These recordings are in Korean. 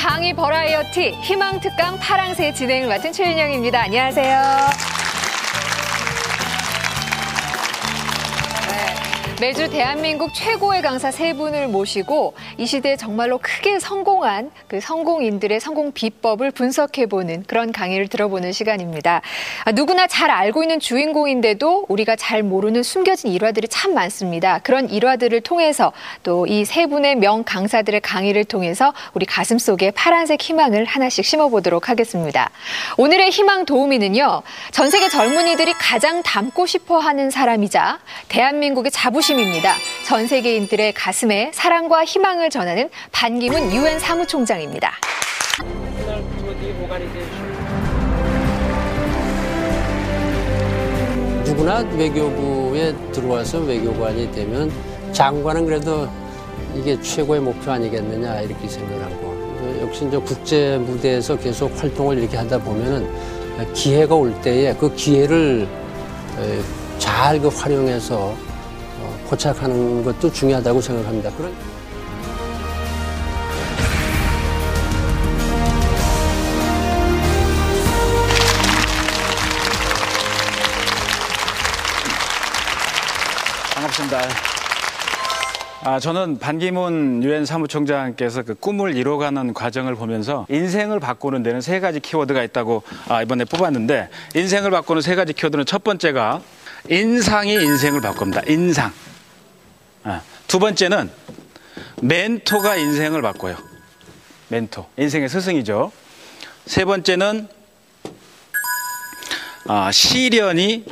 강의 버라이어티 희망특강 파랑새 진행을 맡은 최윤영입니다. 안녕하세요. 매주 대한민국 최고의 강사 세 분을 모시고 이 시대에 정말로 크게 성공한 그 성공인들의 성공 비법을 분석해보는 그런 강의를 들어보는 시간입니다. 누구나 잘 알고 있는 주인공인데도 우리가 잘 모르는 숨겨진 일화들이 참 많습니다. 그런 일화들을 통해서 또 이 세 분의 명 강사들의 강의를 통해서 우리 가슴속에 파란색 희망을 하나씩 심어보도록 하겠습니다. 오늘의 희망 도우미는요. 전 세계 젊은이들이 가장 닮고 싶어하는 사람이자 대한민국의 자부심입니다. 전 세계인들의 가슴에 사랑과 희망을 전하는 반기문 유엔 사무총장입니다. 누구나 외교부에 들어와서 외교관이 되면 장관은 그래도 이게 최고의 목표 아니겠느냐 이렇게 생각하고 역시 이제 국제 무대에서 계속 활동을 이렇게 하다 보면은 기회가 올 때에 그 기회를 잘 활용해서 포착하는 것도 중요하다고 생각합니다. 반갑습니다. 저는 반기문 유엔 사무총장께서 그 꿈을 이뤄가는 과정을 보면서 인생을 바꾸는 데는 세 가지 키워드가 있다고 이번에 뽑았는데, 인생을 바꾸는 세 가지 키워드는 첫 번째가 인상이 인생을 바꿉니다. 인상. 두 번째는 멘토가 인생을 바꿔요. 멘토. 인생의 스승이죠. 세 번째는 시련이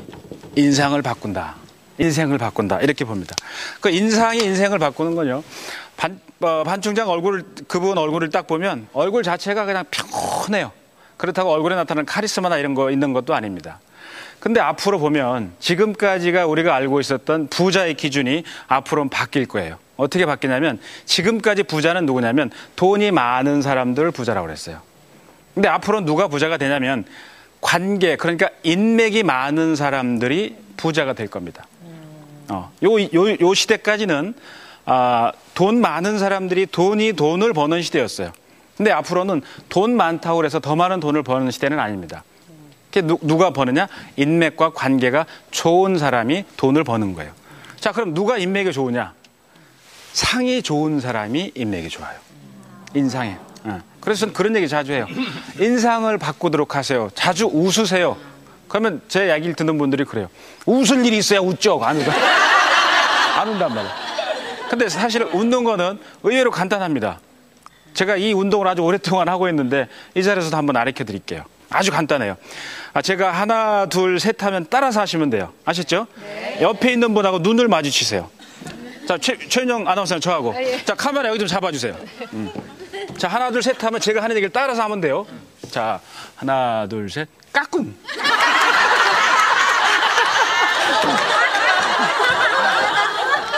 인상을 바꾼다. 인생을 바꾼다. 이렇게 봅니다. 그 인상이 인생을 바꾸는 건요. 반 총장 그분 얼굴을 딱 보면 얼굴 자체가 그냥 평온해요. 그렇다고 얼굴에 나타나는 카리스마나 이런 거 있는 것도 아닙니다. 근데 앞으로 보면 지금까지가 우리가 알고 있었던 부자의 기준이 앞으로는 바뀔 거예요. 어떻게 바뀌냐면 지금까지 부자는 누구냐면 돈이 많은 사람들 부자라고 그랬어요. 근데 앞으로는 누가 부자가 되냐면 관계, 그러니까 인맥이 많은 사람들이 부자가 될 겁니다. 요 시대까지는 돈 많은 사람들이 돈을 버는 시대였어요. 근데 앞으로는 돈 많다고 해서 더 많은 돈을 버는 시대는 아닙니다. 누가 버느냐? 인맥과 관계가 좋은 사람이 돈을 버는 거예요. 자, 그럼 누가 인맥이 좋으냐? 상이 좋은 사람이 인맥이 좋아요. 인상에. 그래서 저는 그런 얘기 자주 해요. 인상을 바꾸도록 하세요. 자주 웃으세요. 그러면 제 이야기를 듣는 분들이 그래요. 웃을 일이 있어야 웃죠. 안 웃단 말이에요. 근데 사실 웃는 거는 의외로 간단합니다. 제가 이 운동을 아주 오랫동안 하고 있는데 이 자리에서도 한번 가르쳐 드릴게요. 아주 간단해요. 제가 하나, 둘, 셋 하면 따라서 하시면 돼요. 아셨죠? 네. 옆에 있는 분하고 눈을 마주치세요. 자, 최윤영 아나운서는 저하고. 자, 카메라 여기 좀 잡아주세요. 자, 하나, 둘, 셋 하면 제가 하는 얘기를 따라서 하면 돼요. 자, 하나, 둘, 셋. 까꿍.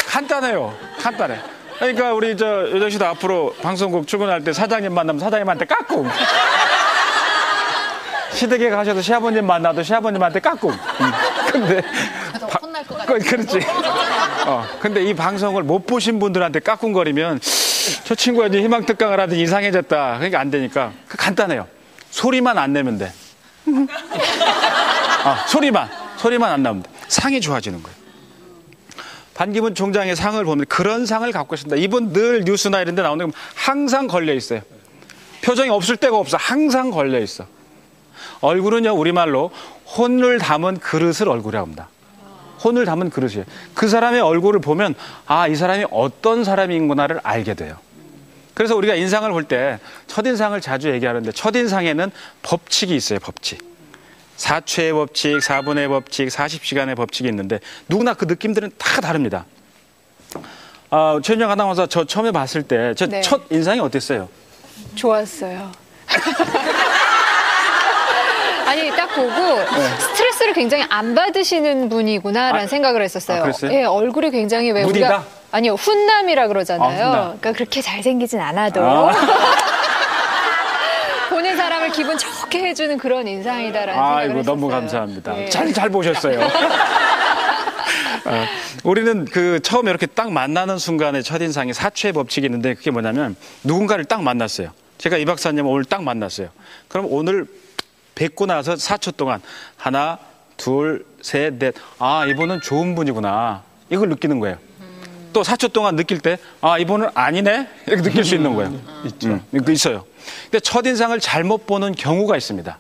간단해요. 간단해. 그러니까 우리 여정 씨도 앞으로 방송국 출근할 때 사장님 만나면 사장님한테 까꿍. 시댁에 가셔도 시아버님 만나도 시아버님한테 까꿍. 근데 혼날 것 같아. 그렇지. 근데 이 방송을 못 보신 분들한테 까꿍거리면 저 친구가 이제 희망특강을 하더니 이상해졌다. 그러니까 안 되니까 간단해요. 소리만 안 내면 돼. 소리만 안 나면 돼. 상이 좋아지는 거예요. 반기문 총장의 상을 보면 그런 상을 갖고 있습니다. 이분 늘 뉴스나 이런 데 나오는 거 항상 걸려 있어요. 표정이 없을 때가 없어. 항상 걸려 있어. 얼굴은요, 우리말로 혼을 담은 그릇을 얼굴이라고 합니다. 혼을 담은 그릇이에요. 그 사람의 얼굴을 보면 이 사람이 어떤 사람인구나를 알게 돼요. 그래서 우리가 인상을 볼 때 첫인상을 자주 얘기하는데 첫인상에는 법칙이 있어요. 법칙. 4최의 법칙, 4분의 법칙, 40시간의 법칙이 있는데 누구나 그 느낌들은 다 다릅니다. 최윤영 아나운서 저 처음에 봤을 때 저 첫 인상이 어땠어요? 좋았어요. 아니 딱 보고 스트레스를 굉장히 안 받으시는 분이구나라는 생각을 했었어요. 그랬어요? 예, 얼굴이 굉장히 왜 우리가 아니요 훈남이라 그러잖아요. 훈남. 그러니까 그렇게 잘생기진 않아도 보는 사람을 기분 좋게 해주는 그런 인상이다라는 생각을 했었어요. 너무 감사합니다. 예. 잘 보셨어요. 우리는 처음에 이렇게 딱 만나는 순간에 첫인상에 사초의 법칙이 있는데 그게 뭐냐면 누군가를 딱 만났어요. 제가 이 박사님 오늘 딱 만났어요. 그럼 오늘 뵙고 나서 4초 동안 하나, 둘, 셋, 넷. 아, 이분은 좋은 분이구나. 이걸 느끼는 거예요. 또 4초 동안 느낄 때, 아, 이분은 아니네? 이렇게 느낄 수 있는 거예요. 있죠. 있어요. 근데 첫인상을 잘못 보는 경우가 있습니다.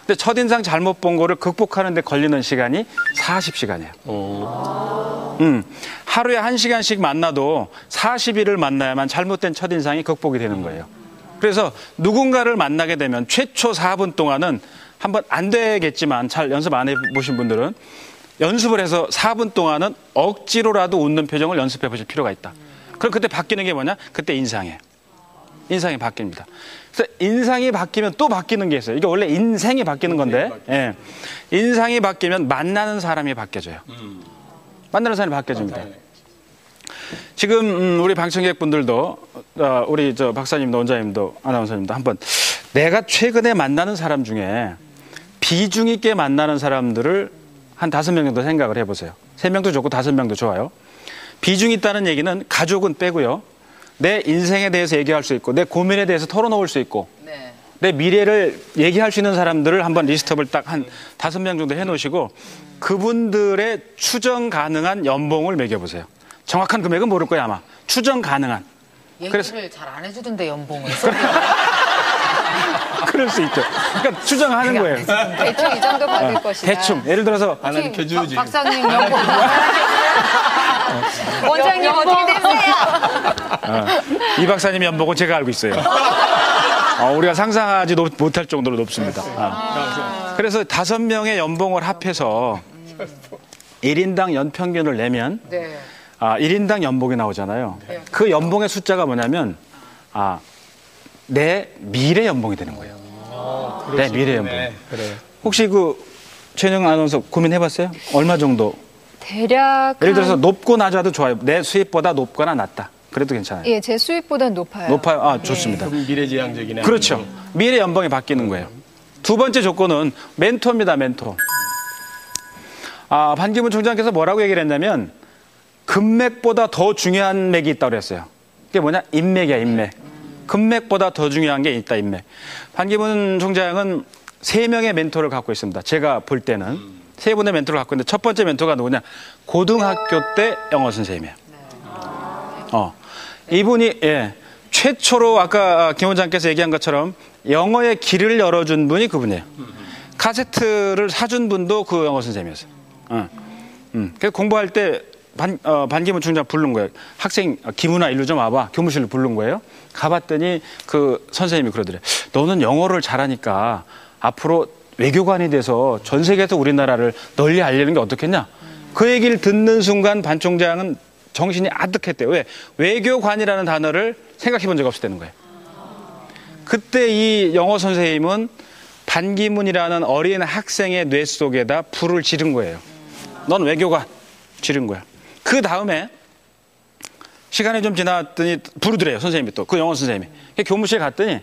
근데 첫인상 잘못 본 거를 극복하는 데 걸리는 시간이 40시간이에요. 하루에 1시간씩 만나도 40일을 만나야만 잘못된 첫인상이 극복이 되는 거예요. 그래서 누군가를 만나게 되면 최초 4분 동안은 한번 안 되겠지만 잘 연습 안 해보신 분들은 연습을 해서 4분 동안은 억지로라도 웃는 표정을 연습해 보실 필요가 있다. 그럼 그때 바뀌는 게 뭐냐? 그때 인상이에요. 인상이 바뀝니다. 그래서 인상이 바뀌면 또 바뀌는 게 있어요. 이게 원래 인생이 바뀌는 건데, 예. 인상이 바뀌면 만나는 사람이 바뀌어져요. 만나는 사람이 바뀌어집니다. 지금 우리 방청객분들도 우리 저 박사님도 원장님도 아나운서님도 한번 내가 최근에 만나는 사람 중에 비중 있게 만나는 사람들을 한 5명 정도 생각을 해보세요. 3명도 좋고 5명도 좋아요. 비중 있다는 얘기는 가족은 빼고요. 내 인생에 대해서 얘기할 수 있고 내 고민에 대해서 털어놓을 수 있고 네. 내 미래를 얘기할 수 있는 사람들을 한번 리스트업을 딱 한 5명 정도 해놓으시고 그분들의 추정 가능한 연봉을 매겨보세요. 정확한 금액은 모를 거예요 아마. 추정 가능한. 얘기를 잘 안 해주던데 연봉을. 그럴 수 있죠. 그러니까 추정하는 거예요. 대충 이 정도 받을 것이다. 대충. 예를 들어서 알려주지. 박사님 연봉. 원장님 어떻게 되세요? 이 박사님 연봉은 제가 알고 있어요. 우리가 상상하지 못할 정도로 높습니다. 그래서 5명의 연봉을 합해서 1인당 연평균을 내면 네. 1인당 연봉이 나오잖아요. 그 연봉의 숫자가 뭐냐면 내 미래 연봉이 되는 거예요. 내 미래 연봉. 그래. 혹시 그 최영 아나운서 고민해봤어요? 얼마 정도? 대략 예를 들어서 높고 낮아도 좋아요. 내 수입보다 높거나 낮다. 그래도 괜찮아요. 예, 제 수입보다는 높아요. 높아요. 좋습니다. 그럼 미래지향적이네. 그렇죠. 미래 연봉이 바뀌는 거예요. 두 번째 조건은 멘토입니다. 멘토. 반기문 총장께서 뭐라고 얘기를 했냐면 금맥보다 더 중요한 맥이 있다고 그랬어요. 그게 뭐냐? 인맥이야, 인맥. 금맥보다 더 중요한 게 있다, 인맥. 반기문 총장은 3명의 멘토를 갖고 있습니다. 제가 볼 때는 3분의 멘토를 갖고 있는데 첫 번째 멘토가 누구냐? 고등학교 때 영어 선생님이에요. 이분이 최초로 아까 김 원장께서 얘기한 것처럼 영어의 길을 열어준 분이 그분이에요. 카세트를 사준 분도 그 영어 선생님이었어요. 그래서 공부할 때 반기문 총장 부른 거예요. 학생 김은아 일로 좀 와봐. 교무실로 부른 거예요. 가봤더니 그 선생님이 그러더래요. 너는 영어를 잘하니까 앞으로 외교관이 돼서 전 세계에서 우리나라를 널리 알리는 게 어떻겠냐. 그 얘기를 듣는 순간 반 총장은 정신이 아득했대요. 왜? 외교관이라는 단어를 생각해 본 적 없었다는 거예요. 그때 이 영어 선생님은 반기문이라는 어린 학생의 뇌 속에다 불을 지른 거예요. 넌 외교관. 지른 거야. 그 다음에 시간이 좀 지났더니 부르더래요. 선생님이 또. 그 영어 선생님이. 교무실에 갔더니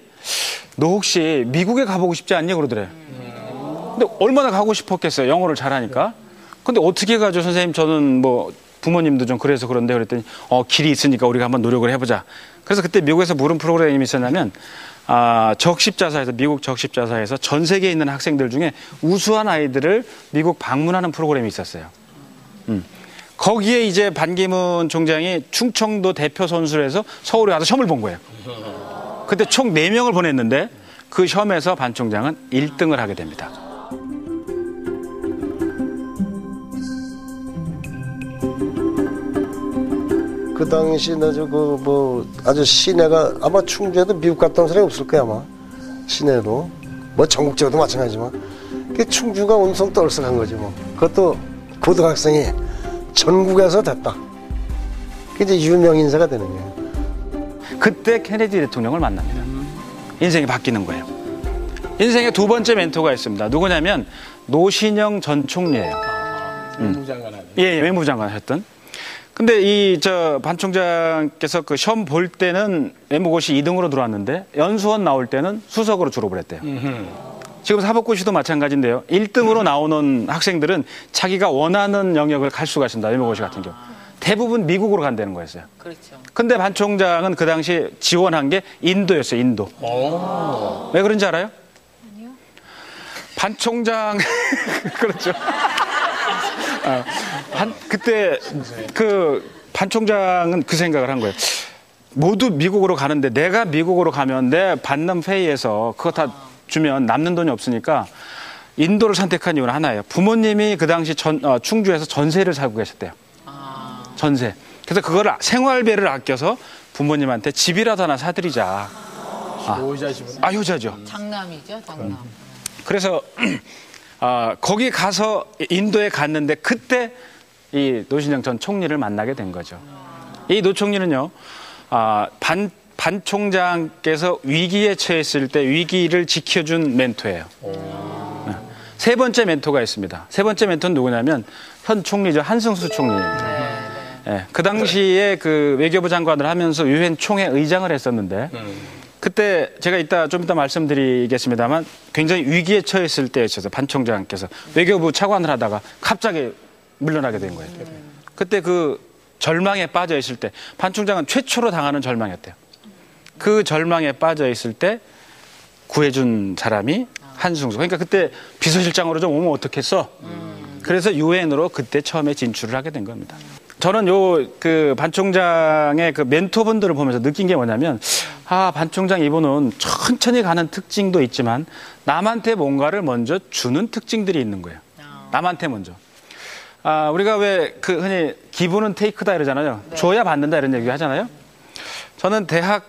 너 혹시 미국에 가보고 싶지 않니? 그러더래요. 근데 얼마나 가고 싶었겠어요. 영어를 잘하니까. 근데 어떻게 가죠? 선생님 저는 뭐 부모님도 좀 그래서 그런데 그랬더니 길이 있으니까 우리가 한번 노력을 해보자. 그래서 그때 미국에서 무슨 프로그램이 있었냐면 적십자사에서 미국 적십자사에서 전 세계에 있는 학생들 중에 우수한 아이들을 미국 방문하는 프로그램이 있었어요. 거기에 이제 반기문 총장이 충청도 대표 선수로 해서 서울에 와서 시험을 본 거예요. 그때 총 4명을 보냈는데 그 시험에서 반 총장은 1등을 하게 됩니다. 그 당시 아주 시내가 아마 충주에도 미국 갔다 온 사람이 없을 거야 아마. 시내로 뭐 전국적으로도 마찬가지지만 그 충주가 엄청 떨썩한 거지 뭐. 그것도 고등학생이 전국에서 됐다. 그게 이제 유명 인사가 되는 거예요. 그때 케네디 대통령을 만납니다. 인생이 바뀌는 거예요. 인생의 두 번째 멘토가 있습니다. 누구냐면 노신영 전 총리예요. 외무장관 하네. 예, 외무장관 하셨던. 근데 반 총장께서 그 시험 볼 때는 외무고시 2등으로 들어왔는데 연수원 나올 때는 수석으로 졸업을 했대요. 지금 사법고시도 마찬가지인데요. 1등으로 나오는 학생들은 자기가 원하는 영역을 갈 수가 있습니다. 외무고시 같은 경우. 대부분 미국으로 간다는 거였어요. 그렇죠. 근데 반 총장은 그 당시 지원한 게 인도였어요, 인도. 왜 그런지 알아요? 아니요. 반 총장, 그렇죠. 그때 그 반 총장은 그 생각을 한 거예요. 모두 미국으로 가는데 내가 미국으로 가면 내 받는 페이에서 그거 다 주면 남는 돈이 없으니까 인도를 선택한 이유는 하나예요. 부모님이 그 당시 충주에서 전세를 살고 계셨대요. 전세. 그래서 그걸 생활비를 아껴서 부모님한테 집이라도 하나 사드리자. 효자시구나. 효자죠. 장남이죠, 장남. 그래서 거기 가서 인도에 갔는데 그때 이 노신영 전 총리를 만나게 된 거죠. 이 노 총리는요, 반 총장께서 위기에 처했을 때 위기를 지켜준 멘토예요. 세 번째 멘토가 있습니다. 세 번째 멘토는 누구냐면 현 총리죠. 한승수 총리입니다. 네, 그 당시에 그 외교부 장관을 하면서 유엔 총회 의장을 했었는데 그때 제가 좀 이따 말씀드리겠습니다만 굉장히 위기에 처했을 때였어요. 반 총장께서 외교부 차관을 하다가 갑자기 물러나게 된 거예요. 그때 그 절망에 빠져 있을 때 반 총장은 최초로 당하는 절망이었대요. 그 절망에 빠져 있을 때 구해준 사람이 한승수. 그러니까 그때 비서실장으로 좀 오면 어떻겠어? 그래서 유엔으로 그때 처음에 진출을 하게 된 겁니다. 저는 그 반 총장의 그 멘토분들을 보면서 느낀 게 뭐냐면, 반 총장 이분은 천천히 가는 특징도 있지만 남한테 뭔가를 먼저 주는 특징들이 있는 거예요. 남한테 먼저. 우리가 왜 그 흔히 기부는 테이크다 이러잖아요. 네. 줘야 받는다 이런 얘기 하잖아요. 저는 대학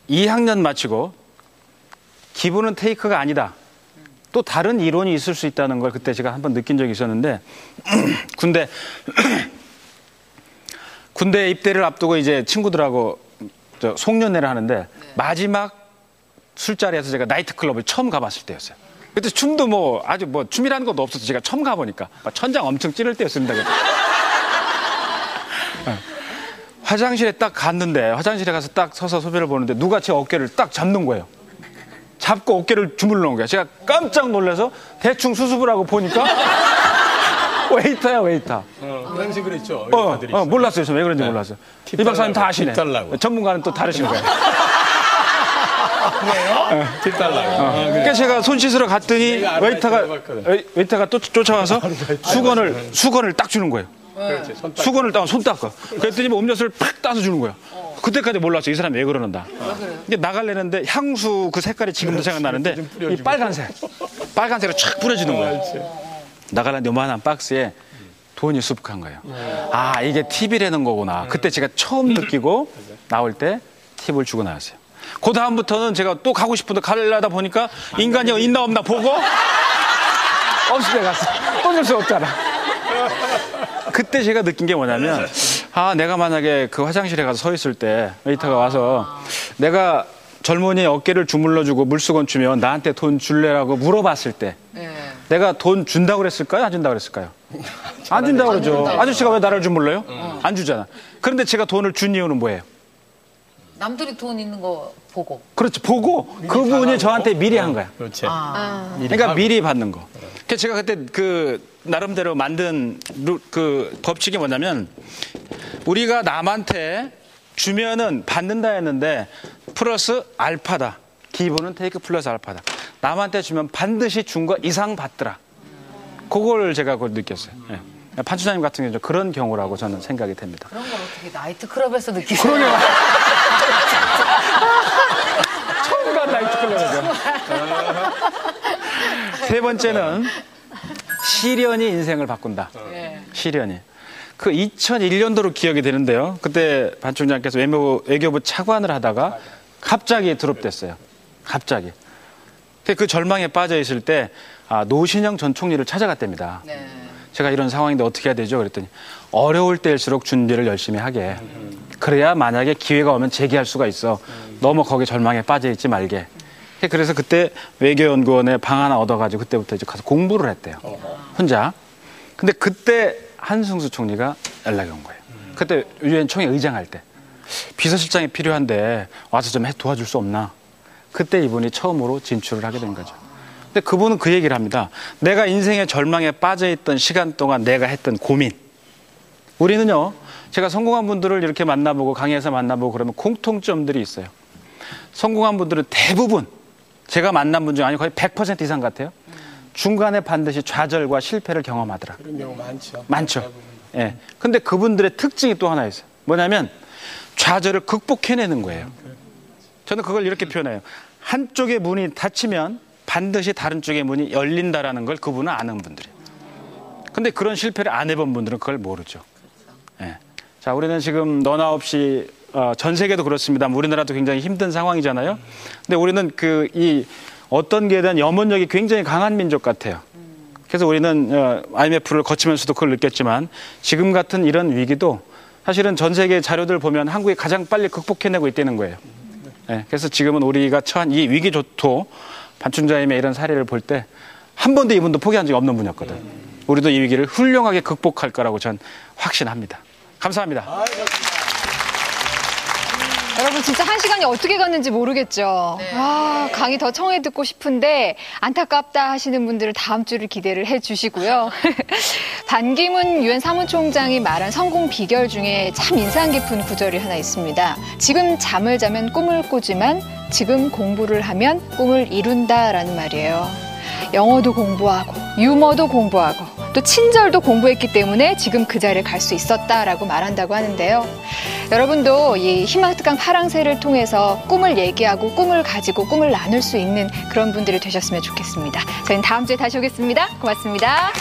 2학년 마치고 기부는 테이크가 아니다. 또 다른 이론이 있을 수 있다는 걸 그때 제가 한번 느낀 적이 있었는데 군대 입대를 앞두고 이제 친구들하고 송년회를 하는데 마지막 술자리에서 제가 나이트클럽을 처음 가봤을 때였어요. 그때 춤도 아주 춤이라는 것도 없어서 제가 처음 가보니까 천장 엄청 찌를 때였습니다. 화장실에 딱 갔는데 화장실에 가서 딱 서서 소변을 보는데 누가 제 어깨를 딱 잡는 거예요. 잡고 어깨를 주물러 놓은 거예요. 제가 깜짝 놀라서 대충 수습을 하고 보니까 웨이터야, 웨이터. 그 당시 그랬죠. 웨이터들이 몰랐어요. 저 왜 그런지 몰랐어요. 이 박사님 다 아시네. 전문가는 또 다르신 거예요. 팁 달라고. 그러니까 제가 손 씻으러 갔더니 웨이터가 또 쫓아와서 수건을 딱 주는 거예요. 그렇지, 수건을 손 닦아. 그랬더니 음료수를 팍 따서 주는 거예요. 그때까지 몰랐어요. 이 사람이 왜 그러는다. 근데 나가려는데 향수 그 색깔이 지금도 생각나는데 이 빨간색으로 촥 뿌려주는 거예요. 나가려는데 요만한 박스에 돈이 수북한 거예요. 이게 팁이라는 거구나. 그때 제가 처음 느끼고 나올 때 팁을 주고 나왔어요. 그 다음부터는 제가 또 가고 싶은데 가려다 보니까 인간이 있나 없나 보고 없을 때 갔어. 또 줄 수 없잖아. 그때 제가 느낀 게 뭐냐면 내가 만약에 그 화장실에 가서 서 있을 때 웨이터가 와서 내가 젊은이 어깨를 주물러주고 물수건 주면 나한테 돈 줄래라고 물어봤을 때 내가 돈 준다고 그랬을까요? 안 준다고 그랬을까요? 안 준다고 그러죠. 아저씨가 왜 나를 주물러요? 안 주잖아. 그런데 제가 돈을 준 이유는 뭐예요? 남들이 돈 있는 거 보고. 그렇죠. 보고 그분이 저한테 미리 한 거야. 그렇지. 그러니까 미리 받는 거. 그래서 제가 그때 그 나름대로 만든 그 법칙이 뭐냐면 우리가 남한테 주면은 받는다 했는데 플러스 알파다. 기부는 테이크 플러스 알파다. 남한테 주면 반드시 준 거 이상 받더라. 그걸 제가 느꼈어요. 판 총장님 같은 경우는 그런 경우라고 저는 생각이 됩니다. 그런 걸 어떻게 나이트클럽에서 느끼세요? 그러네요. 처음 간 나이트클럽이죠. 세 번째는 시련이 인생을 바꾼다. 시련이. 그 2001년도로 기억이 되는데요. 그때 반 총장께서 외교부 차관을 하다가 갑자기 드롭됐어요. 갑자기. 그 절망에 빠져 있을 때 노신영 전 총리를 찾아갔답니다. 제가 이런 상황인데 어떻게 해야 되죠? 그랬더니 어려울 때일수록 준비를 열심히 하게. 그래야 만약에 기회가 오면 재기할 수가 있어. 너무 거기 절망에 빠져 있지 말게. 그래서 그때 외교연구원에 방 하나 얻어가지고 그때부터 이제 가서 공부를 했대요. 혼자. 근데 그때 한승수 총리가 연락이 온 거예요. 그때 유엔 총회 의장할 때 비서실장이 필요한데 와서 좀 도와줄 수 없나. 그때 이분이 처음으로 진출을 하게 된 거죠. 근데 그분은 그 얘기를 합니다. 내가 인생의 절망에 빠져있던 시간 동안 내가 했던 고민. 우리는요, 제가 성공한 분들을 이렇게 만나보고 강의에서 만나보고 그러면 공통점들이 있어요. 성공한 분들은 대부분 제가 만난 분 중에 아니 거의 100% 이상 같아요. 중간에 반드시 좌절과 실패를 경험하더라. 그런 경우 많죠. 많죠. 예. 근데 그분들의 특징이 또 하나 있어요. 뭐냐면 좌절을 극복해내는 거예요. 저는 그걸 이렇게 표현해요. 한쪽의 문이 닫히면 반드시 다른 쪽의 문이 열린다라는 걸 그분은 아는 분들이에요. 근데 그런 실패를 안 해본 분들은 그걸 모르죠. 예. 자, 우리는 지금 너나 없이 전 세계도 그렇습니다. 우리나라도 굉장히 힘든 상황이잖아요. 근데 우리는 이 어떤 게에 대한 염원력이 굉장히 강한 민족 같아요. 그래서 우리는 IMF를 거치면서도 그걸 느꼈지만 지금 같은 이런 위기도 사실은 전 세계 자료들 보면 한국이 가장 빨리 극복해내고 있다는 거예요. 네, 그래서 지금은 우리가 처한 이 위기조도 반춘자님의 이런 사례를 볼 때 한 번도 이분도 포기한 적이 없는 분이었거든. 우리도 이 위기를 훌륭하게 극복할 거라고 전 확신합니다. 감사합니다. 여러분 진짜 한 시간이 어떻게 갔는지 모르겠죠. 네. 강의 더 청해 듣고 싶은데 안타깝다 하시는 분들은 다음 주를 기대를 해주시고요. 반기문 유엔 사무총장이 말한 성공 비결 중에 참 인상 깊은 구절이 하나 있습니다. 지금 잠을 자면 꿈을 꾸지만 지금 공부를 하면 꿈을 이룬다라는 말이에요. 영어도 공부하고 유머도 공부하고 또 친절도 공부했기 때문에 지금 그 자리를 갈 수 있었다라고 말한다고 하는데요. 여러분도 이 희망특강 파랑새를 통해서 꿈을 얘기하고 꿈을 가지고 꿈을 나눌 수 있는 그런 분들이 되셨으면 좋겠습니다. 저희는 다음 주에 다시 오겠습니다. 고맙습니다.